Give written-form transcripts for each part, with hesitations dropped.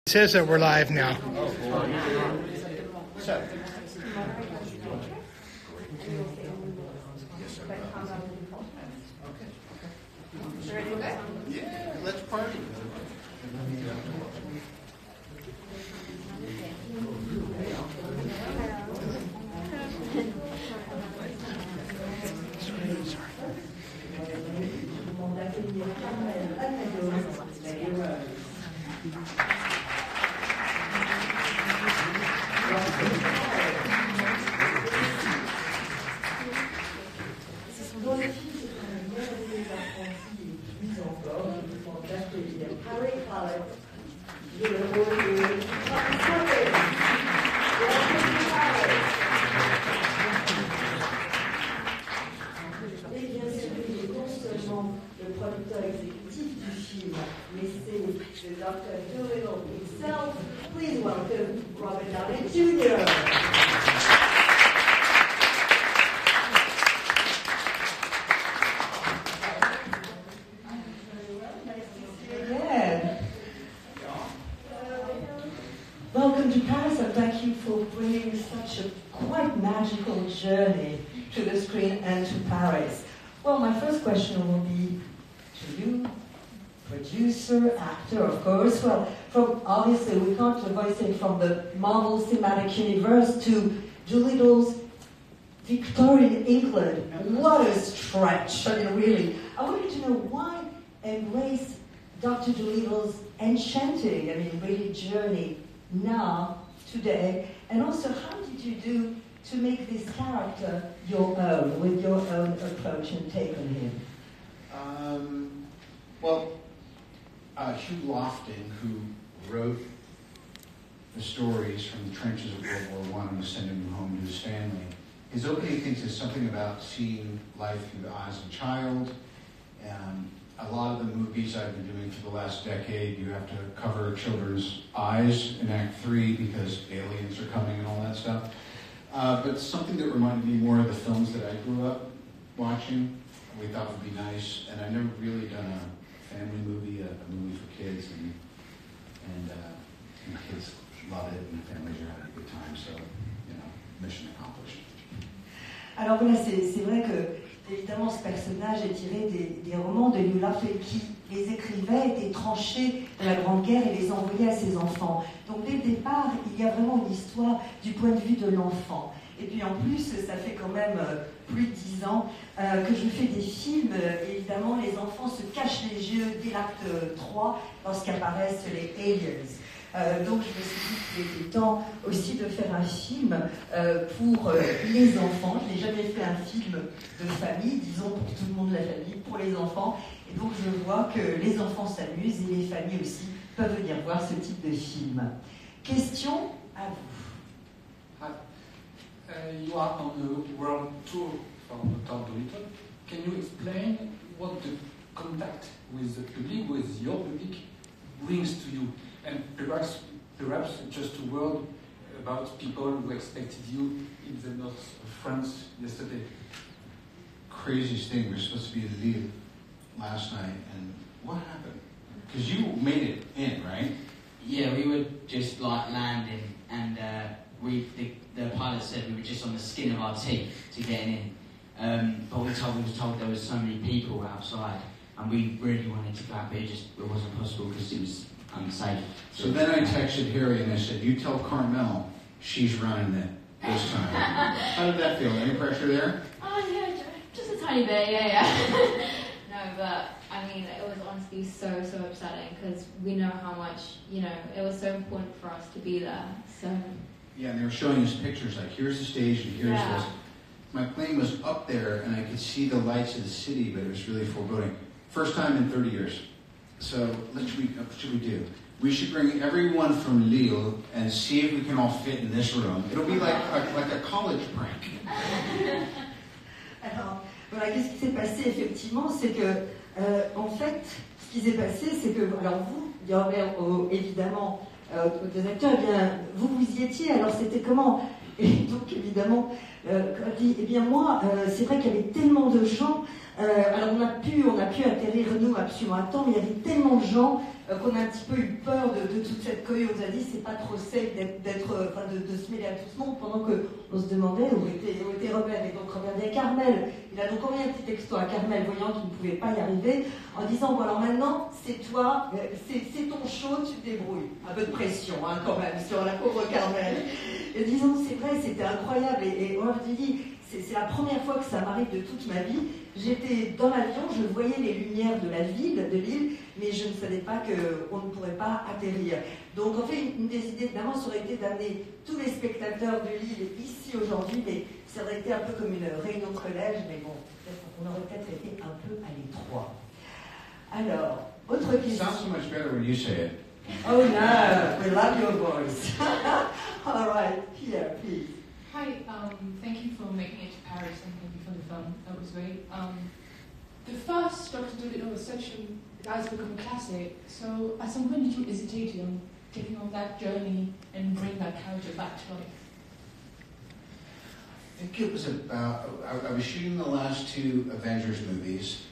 It says that we're live now. Yeah, let's party. Le producteur exécutif du film, mais c'est le Dr. Dolittle himself. Please welcome Robert Downey Jr. Welcome to Paris, and thank you for bringing such a quite magical journey to the screen and to Paris. Well, my first question will be to you, producer, actor, of course. Well, from obviously we can't avoid saying from the Marvel Cinematic Universe to Dolittle's Victorian England. What a stretch! I mean, really. I wanted to know why embrace Dr. Dolittle's enchanting, really journey now, today, and also how did you do to make this character your own, with your own approach and take on him? Hugh Lofting, who wrote the stories from the trenches of World War I and was sending them home to his family, his opening thing says something about seeing life through the eyes of a child. A lot of the movies I've been doing for the last decade, you have to cover children's eyes in Act 3 because aliens are coming and all that stuff. But something that reminded me more of the films that I grew up watching, we thought would be nice. And I've never really done a family movie, a movie for kids, and kids love it, and the families are having a good time. So, mission accomplished. Alors voilà, c'est vrai que évidemment ce personnage est tiré des romans de Hugh Lofting qui les écrivait, étaient tranchés de la Grande Guerre et les envoyait à ses enfants. Donc dès le départ, il y a vraiment une histoire du point de vue de l'enfant. Et puis en plus, ça fait quand même plus de 10 ans que je fais des films. Évidemment, les enfants se cachent les yeux dès l'acte 3 lorsqu'apparaissent les aliens. Donc je me suis dit qu'il était temps aussi de faire un film pour les enfants. Je n'ai jamais fait un film de famille, disons pour tout le monde de la famille, pour les enfants. Et donc je vois que les enfants s'amusent et les familles aussi peuvent venir voir ce type de film. Question à vous. You are on the world tour for Dr. Dolittle. Can you explain what the contact with the public, with your public, brings to you? And perhaps just a word about people who expected you in the north of France yesterday. Craziest thing, we were supposed to be in Lille last night, and what happened? Because you made it in, right? Yeah, we were just landing, and the pilot said we were just on the skin of our teeth to getting in. But we were told there was so many people outside, and we really wanted to go out, but it wasn't possible because it was unsafe. So then I texted Harry and I said, "You tell Carmel she's running it this time." How did that feel? Any pressure there? Oh yeah, just a tiny bit, yeah. No, but it was honestly so upsetting because we know how much, it was so important for us to be there. So. Yeah, and they were showing us pictures like, here's the stage and here's this. My plane was up there and I could see the lights of the city, but it was really foreboding. First time in 30 years. So what should we do? We should bring everyone from Lille and see if we can all fit in this room. It'll be like a college prank. Alors, voilà, qu'est-ce qui s'est passé effectivement, c'est que, en fait, ce qui s'est passé, c'est que, alors vous, évidemment, des acteurs, eh bien, vous y étiez, alors c'était comment? Et donc, évidemment, dit, eh bien moi, c'est vrai qu'il y avait tellement de gens Alors on a pu atterrir nous absolument à temps, mais il y avait tellement de gens qu'on a un petit peu eu peur de toute cette cohue. On nous a dit c'est pas trop safe de se mêler à tout ce monde, pendant qu'on se demandait où était Robert. Et donc Robert dit à Carmel, il a donc envoyé un petit texto à Carmel, voyant qu'il ne pouvait pas y arriver, en disant bon alors maintenant c'est toi, c'est ton show, tu te débrouilles. Un peu de pression quand même sur la pauvre Carmel. Et disons c'est vrai, c'était incroyable. Et moi je dis c'est la première fois que ça m'arrive de toute ma vie. J'étais dans l'avion, je voyais les lumières de l'île, mais je ne savais pas qu'on ne pourrait pas atterrir. Donc en fait, une des idées, évidemment, ça aurait été d'amener tous les spectateurs de l'île ici aujourd'hui, mais ça aurait été un peu comme une réunion de collège, mais bon, on aurait peut-être été un peu à l'étroit. Alors, autre question. It sounds so much better when you say it. Oh no, we love your voice. All right, here, please. Hi, thank you for making it to Paris and thank you for the film. That was great. The first Dr. Dolittle was such it has become a classic. So, at some point, did you hesitate on taking on that journey and bring that character back to life? I think it was about, I was shooting the last two Avengers movies,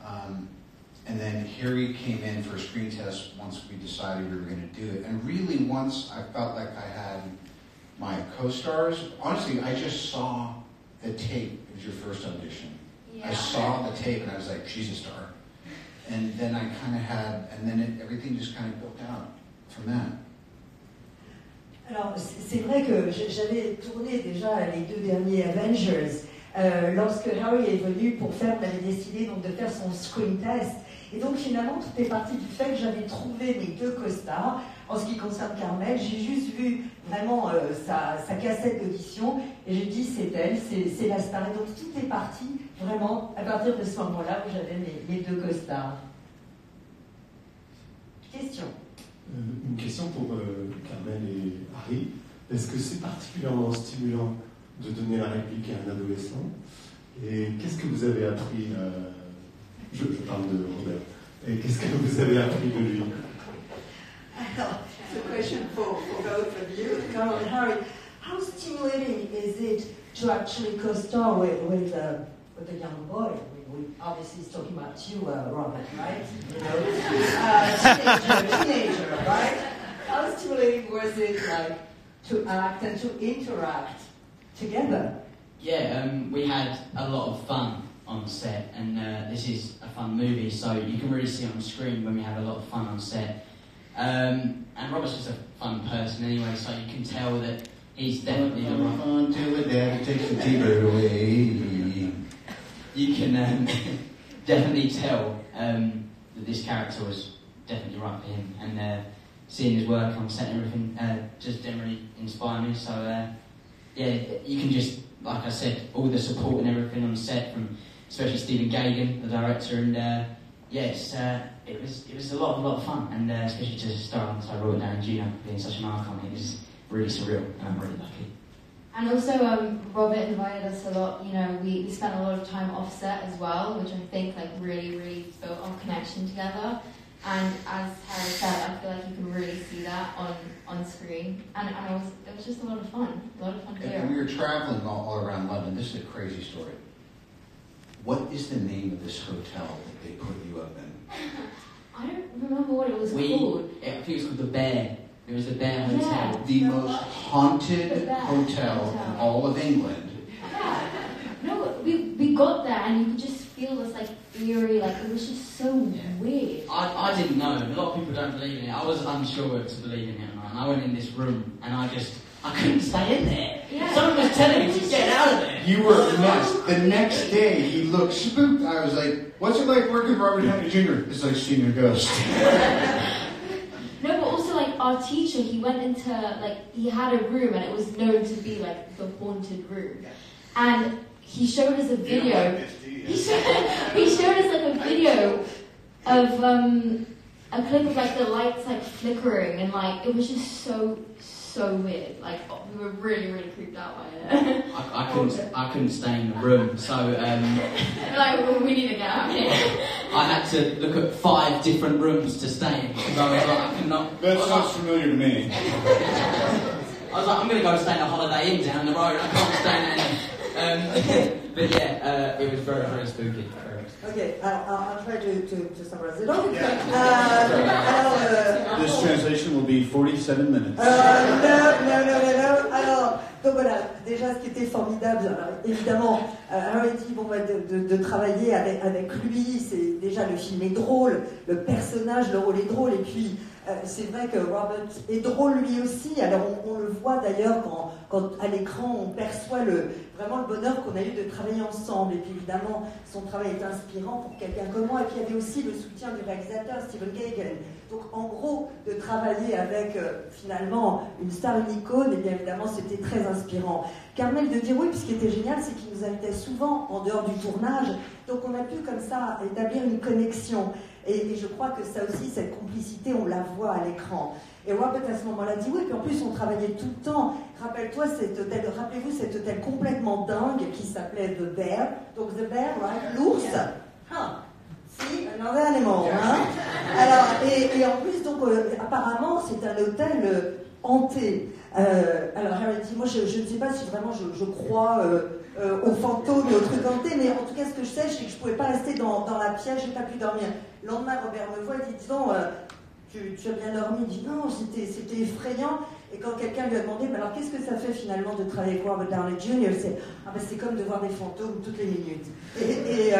and then Harry came in for a screen test once we decided we were going to do it. And really, once I felt like I had my co-stars, honestly, I just saw the tape. It was your first audition. Yeah. I saw the tape and I was like, she's a star. And then I kind of had, and then everything just kind of built out from that. Alors, c'est vrai que j'avais tourné déjà les deux derniers Avengers. Lorsque Harry est venu pour faire, on avait décidé donc de faire son screen test. Et donc finalement, tout est parti du fait que j'avais trouvé mes deux costards. En ce qui concerne Carmel, j'ai juste vu vraiment sa cassette d'audition et j'ai dit c'est elle, c'est la star. Et donc tout est parti vraiment à partir de ce moment-là où j'avais mes deux costards. Question. Une question pour Carmel et Harry. Est-ce que c'est particulièrement stimulant de donner la réplique à un adolescent? Et qu'est-ce que vous avez appris je parle de Robert. Et qu'est-ce que vous avez appris de lui? Alors, it's a question for both of you, Carl and Harry. How stimulating is it to actually co-star with a young boy? We obviously he's talking about you, Robert, right? You know, teenager, right? How stimulating was it, like, to act and to interact together? Yeah, we had a lot of fun on set, and this is a fun movie, so you can really see on screen when we have a lot of fun on set. And Robert's just a fun person anyway, so you can tell that he's definitely the right. Fun to it, Dad takes the T-bird away. You can definitely tell that this character was definitely right for him, and seeing his work on set and everything just generally inspired me. So yeah, you can just, like I said, all the support and everything on set from especially Stephen Gagan, the director, and yes, it was a lot of fun, and especially to star alongside Robert Downey Jr. being such an icon, it was really surreal, and I'm really lucky. And also, Robert invited us a lot. You know, we spent a lot of time off set as well, which I think like really built our connection together. And as Harry said, I feel like you can really see that on screen. And it was just a lot of fun to do. And we were traveling all around London. This is a crazy story. What is the name of this hotel that they put you up in? I don't remember what it was called. I think it was called the Bear. It was the Bear Hotel. Yeah. The most haunted hotel in all of England. Yeah. No, we got there and you could just feel this like eerie, like it was just so weird. I didn't know. A lot of people don't believe in it. I was unsure whether to believe in it or not. And I went in this room and I couldn't stay in there. Yeah. Someone was telling me to get out of there. You were a mess. The next day, he looked spooked. I was like, what's it like working with Robert Downey Jr.? It's like seeing a ghost. No, but also like our teacher, he went into he had a room and it was known to be like the haunted room. And he showed us a video. He showed us like a video of a clip of like the lights like flickering and like it was just so weird. Like we were really creeped out by it. I couldn't stay in the room, so like we need to get out of here. I had to look at 5 different rooms to stay in because I was like, I cannot. That sounds familiar to me. I was like, I'm going to go stay in a Holiday Inn down the road. I can't stay in any. But yeah, it was very, very spooky. Okay, I'll try to summarize it all. This translation will be 47 minutes. No. Alors, donc voilà, déjà ce qui était formidable, alors, évidemment, Harry dit de travailler avec lui, c'est déjà le film est drôle, le personnage, le rôle est drôle, et puis c'est vrai que Robert est drôle lui aussi. Alors on le voit d'ailleurs quand à l'écran on perçoit vraiment le bonheur qu'on a eu de travailler ensemble. Et puis évidemment son travail est inspirant pour quelqu'un comme moi. Et puis il y avait aussi le soutien du réalisateur Stephen Gaghan. Donc en gros de travailler avec finalement une star, une icône, et bien évidemment c'était très inspirant. Carmel de dire oui, puis ce qui était génial c'est qu'il nous invitait souvent en dehors du tournage. Donc on a pu comme ça établir une connexion. Et je crois que ça aussi, cette complicité, on la voit à l'écran. Et Robert à ce moment-là dit oui, puis en plus on travaillait tout le temps. Rappelez-vous cet hôtel complètement dingue qui s'appelait The Bear. Donc The Bear, right? L'ours. Si, another animal. Alors, et en plus, donc apparemment, c'est un hôtel hanté. Alors Harry dit, moi je ne sais pas si vraiment je crois aux fantômes et aux trucs hantés, mais en tout cas ce que je sais, c'est que je ne pouvais pas rester dans la pièce, je n'ai pas pu dormir. Le lendemain, Robert me voit et dit, dis donc, tu as bien dormi? Il dit, non, c'était effrayant. Et quand quelqu'un lui a demandé, mais alors qu'est-ce que ça fait finalement de travailler avec Robert Downey Jr., c'est comme de voir des fantômes toutes les minutes. Et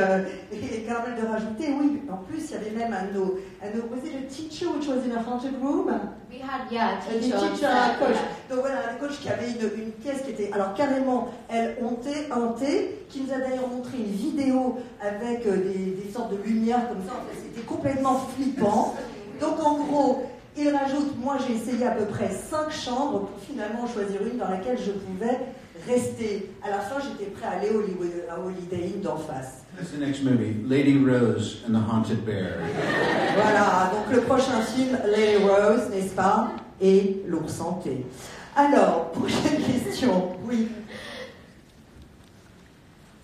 Carmel de rajouter, oui, en plus il y avait même was it a teacher which was in a haunted room? We had, a teacher coach. Donc voilà, un coach qui avait une pièce qui était, alors carrément, elle hantée, qui nous a d'ailleurs montré une vidéo avec des sortes de lumières comme ça. En fait, c'était complètement flippant. Donc en gros, il rajoute, moi j'ai essayé à peu près 5 chambres pour finalement choisir une dans laquelle je pouvais rester. À la fin, j'étais prêt à aller à Holiday Inn d'en face. That's the next movie, Lady Rose and the Haunted Bear. Voilà, donc le prochain film, Lady Rose, n'est-ce pas? Et l'ours hanté. Alors, prochaine question, oui.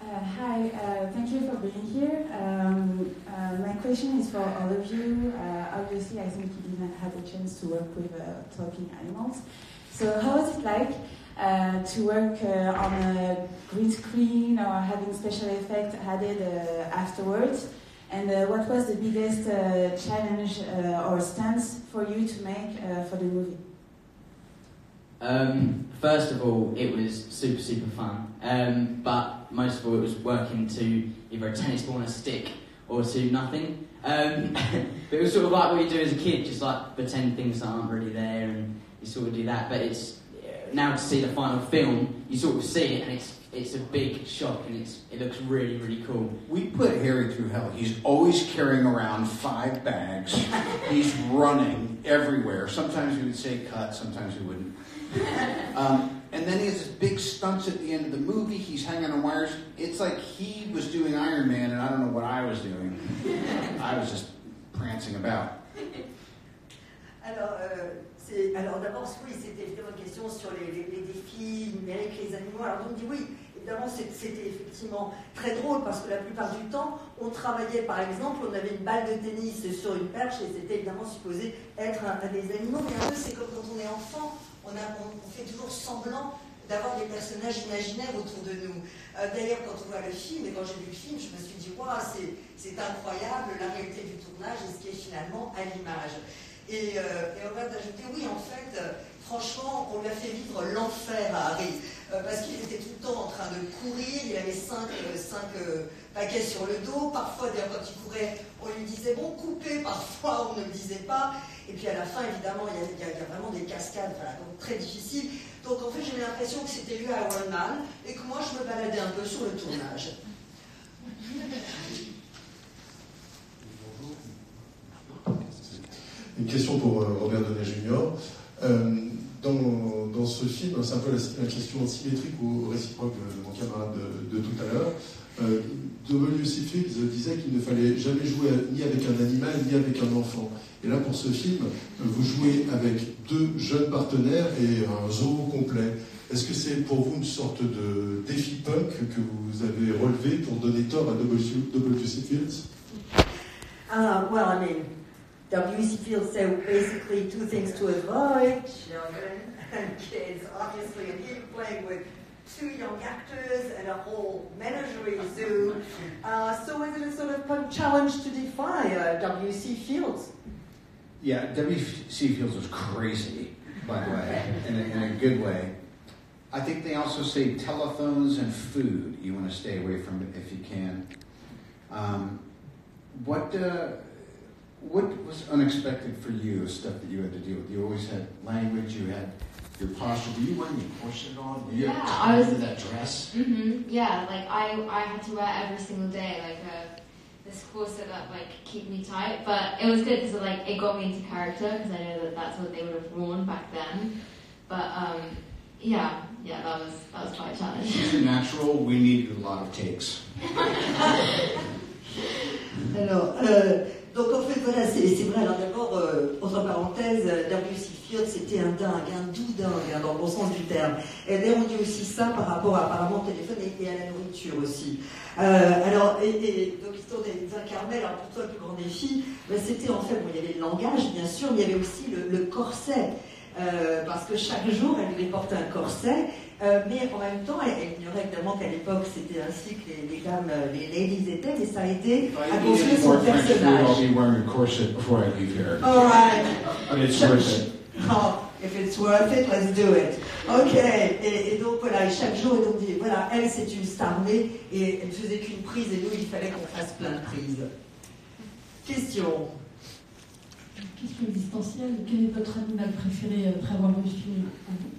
Hi, thank you for being here. My question is for all of you. Obviously, I think you didn't have the chance to work with talking animals. So how was it like to work on a green screen or having special effects added afterwards? And what was the biggest challenge or stance for you to make for the movie? First of all, it was super, super fun. But most of all, it was working to either a tennis ball and a stick or to nothing. But it was sort of like what you do as a kid, just like pretend things that aren't really there, and you sort of do that. But it's now to see the final film, you sort of see it, and it's a big shock, and it looks really, really cool. We put Harry through hell. He's always carrying around 5 bags. He's running everywhere. Sometimes we would say cut, sometimes we wouldn't. And then he has this big stunts at the end of the movie. He's hanging on wires. It's like he was doing Iron Man, and I don't know what I was doing. I was just prancing about. Alors d'abord, oui, c'était évidemment une question sur les défis numériques, les animaux. Alors donc, oui, évidemment, c'était effectivement très drôle parce que la plupart du temps, on travaillait, par exemple, on avait une balle de tennis sur une perche et c'était évidemment supposé être un des animaux. Mais un peu, c'est comme quand on est enfant, on fait toujours semblant d'avoir des personnages imaginaires autour de nous. D'ailleurs, quand on voit le film, et quand j'ai vu le film, je me suis dit, waouh, c'est incroyable la réalité du tournage et ce qui est finalement à l'image. Et on va ajouter, oui, en fait, franchement, on lui a fait vivre l'enfer à Harry, parce qu'il était tout le temps en train de courir, il avait 5 paquets sur le dos, parfois, d'ailleurs, quand il courait, on lui disait, bon, coupez, parfois, on ne le disait pas, et puis à la fin, évidemment, il y a vraiment des cascades, voilà, donc très difficile. Donc, en fait, j'ai l'impression que c'était lui à Iron Man, et que moi, je me baladais un peu sur le tournage. Une question pour Robert Downey Jr. Dans ce film, c'est un peu la question symétrique ou réciproque de mon camarade de tout à l'heure. W.C. Fields disait qu'il ne fallait jamais jouer ni avec un animal ni avec un enfant. Et là, pour ce film, vous jouez avec 2 jeunes partenaires et un zoo complet. Est-ce que c'est pour vous une sorte de défi punk que vous avez relevé pour donner tort à W.C. Fields? Well, I mean, W.C. Fields said basically 2 things to avoid: children and kids, obviously, and he playing with two young actors and a whole menagerie zoo. So was it a sort of fun challenge to defy W.C. Fields? Yeah, W.C. Fields was crazy, by the way, in a good way. I think they also say telephones and food you want to stay away from if you can. What was unexpected for you, stuff that you had to deal with? You always had language, you had your posture. Were you wearing your corset on? Were you I was in that dress? Yeah, like I had to wear every single day like this corset that like keep me tight. But it was good because it got me into character because I know that that's what they would have worn back then. But yeah, that was quite a challenge. It's natural. We needed a lot of takes. Alors, donc en fait, voilà, c'est vrai. Alors d'abord, entre parenthèses, W.C. Fields, c'était un dingue, un doux dingue, dans le bon sens du terme. Et d'ailleurs, on dit aussi ça par rapport apparemment au téléphone et à la nourriture aussi. Alors, donc l'histoire des incarnés, alors pour toi, le plus grand défi, c'était en fait, bon, il y avait le langage, bien sûr, mais il y avait aussi le corset. Parce que chaque jour, elle devait porter un corset, mais en même temps, elle ignorait évidemment qu'à l'époque, c'était ainsi que les dames, les ladies étaient, et ça a été à construire son personnage. I'll be wearing a corset before I leave here. All right. I mean, it's worth it. Oh, if it's worth it, let's do it. Ok. Et donc voilà, et chaque jour, on dit, voilà, elle c'est une star née, et elle faisait qu'une prise, et nous, il fallait qu'on fasse plein de prises. Question. Question existentielle, quel est votre animal préféré après avoir vu le film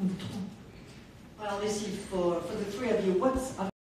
ou trois? Well, let's see, for the three of you, what's